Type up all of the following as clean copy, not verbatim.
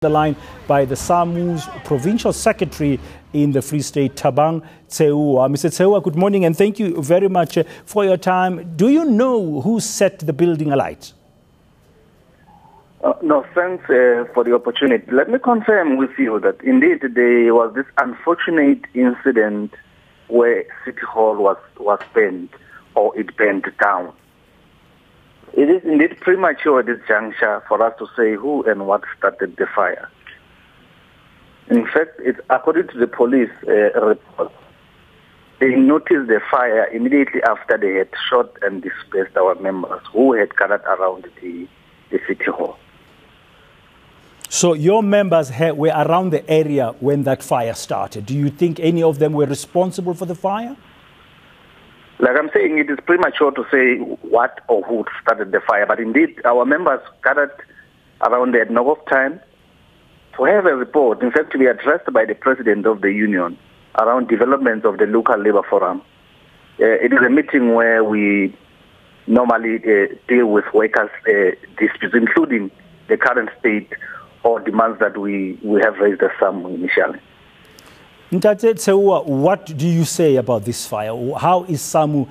The line by the Samwu's Provincial Secretary in the Free State, Thabang Tseuoa. Mr. Tseuoa, good morning and thank you very much for your time. Do you know who set the building alight? No, thanks for the opportunity. Let me confirm with you that indeed there was this unfortunate incident where City Hall was burned, or it burned down. It is indeed premature at this juncture for us to say who and what started the fire. In fact, it's according to the police report, they noticed the fire immediately after they had shot and dispersed our members who had gathered around the City Hall. So your members were around the area when that fire started. Do you think any of them were responsible for the fire? Like I'm saying, it is premature to say what or who started the fire, but indeed our members gathered around the knock of time to have a report, in fact to be addressed by the President of the Union around developments of the local labor forum. It is a meeting where we normally deal with workers' disputes, including the current state or demands that we have raised as some initially. Ntate Tseuoa, what do you say about this fire? How is Samwu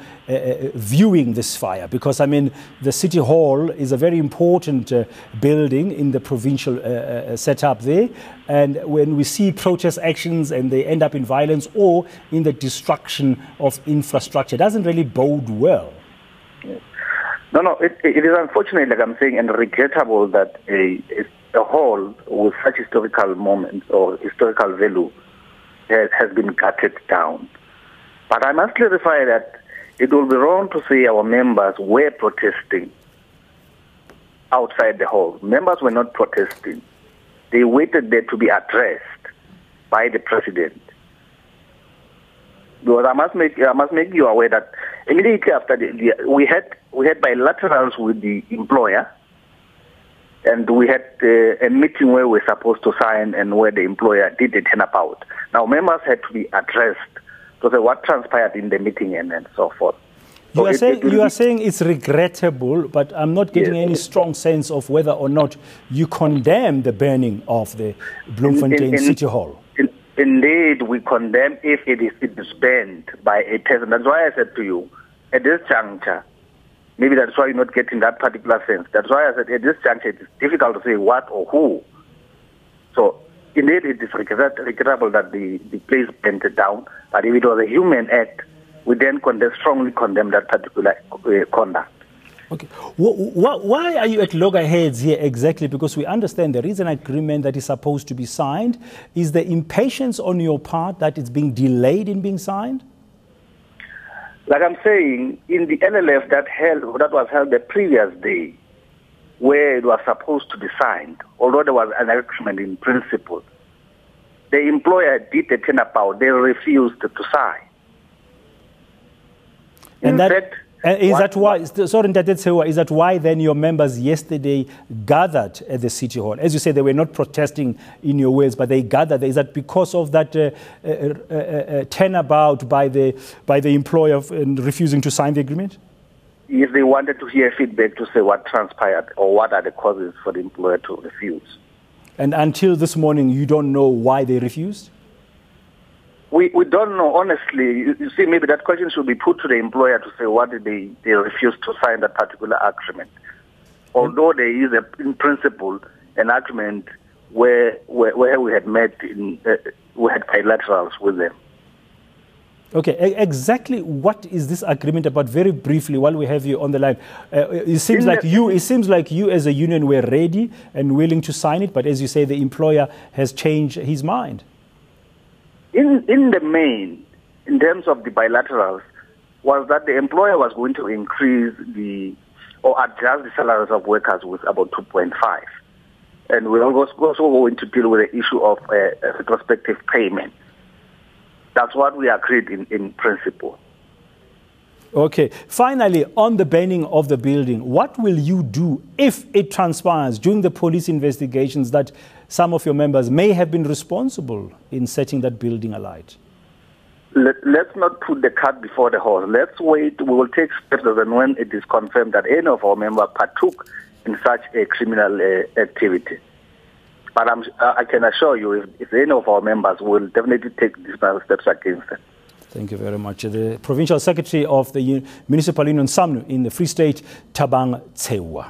viewing this fire? Because, I mean, the City Hall is a very important building in the provincial setup there. And when we see protest actions and they end up in violence or in the destruction of infrastructure, it doesn't really bode well. No, it is unfortunate, like I'm saying, and regrettable that a hall with such historical moments or historical value has been gutted down. But I must clarify that it will be wrong to say our members were protesting outside the hall. Members were not protesting. They waited there to be addressed by the President. Because I must make you aware that immediately after we had bilaterals with the employer, and we had a meeting where we were supposed to sign and where the employer did a turnabout. Now, members had to be addressed to say what transpired in the meeting and so forth. You are saying it's regrettable, but I'm not getting any strong sense of whether or not you condemn the burning of the Bloemfontein City Hall. Indeed, we condemn if it is burned by a person. That's why I said to you, at this juncture, maybe that's why you're not getting that particular sense. That's why I said at this juncture it is difficult to say what or who. So indeed it is regrettable that the place burned down, but if it was a human act, we then strongly condemn that particular conduct. Okay. Why are you at loggerheads here exactly? Because we understand there is an agreement that is supposed to be signed. Is there impatience on your part that it's being delayed in being signed? Like I'm saying, in the LLF that was held the previous day, where it was supposed to be signed, although there was an agreement in principle, the employer did a turnabout. They refused to sign. Is that why then your members yesterday gathered at the City Hall? As you said, they were not protesting in your words, but they gathered. Is that because of that turnabout by the employer refusing to sign the agreement? Yes, they wanted to hear feedback to say what transpired or what are the causes for the employer to refuse. And until this morning, you don't know why they refused? We don't know, honestly. You see, maybe that question should be put to the employer to say why did they refuse to sign that particular agreement. Although there is, in principle, an agreement where we had met, we had bilaterals with them. Okay, exactly what is this agreement about? Very briefly, while we have you on the line, it seems like you as a union were ready and willing to sign it, but as you say, the employer has changed his mind. In the main, in terms of the bilaterals, was that the employer was going to increase or adjust the salaries of workers with about 2.5. And we're also going to deal with the issue of retrospective payment. That's what we agreed in principle. Okay. Finally, on the burning of the building, what will you do if it transpires during the police investigations that some of your members may have been responsible in setting that building alight? Let's not put the cart before the horse. Let's wait. We will take steps as and when it is confirmed that any of our members partook in such a criminal activity. But I can assure you, if any of our members will definitely take these steps against them. Thank you very much. The Provincial Secretary of the Municipal Union Samwu in the Free State, Thabang Tseuoa.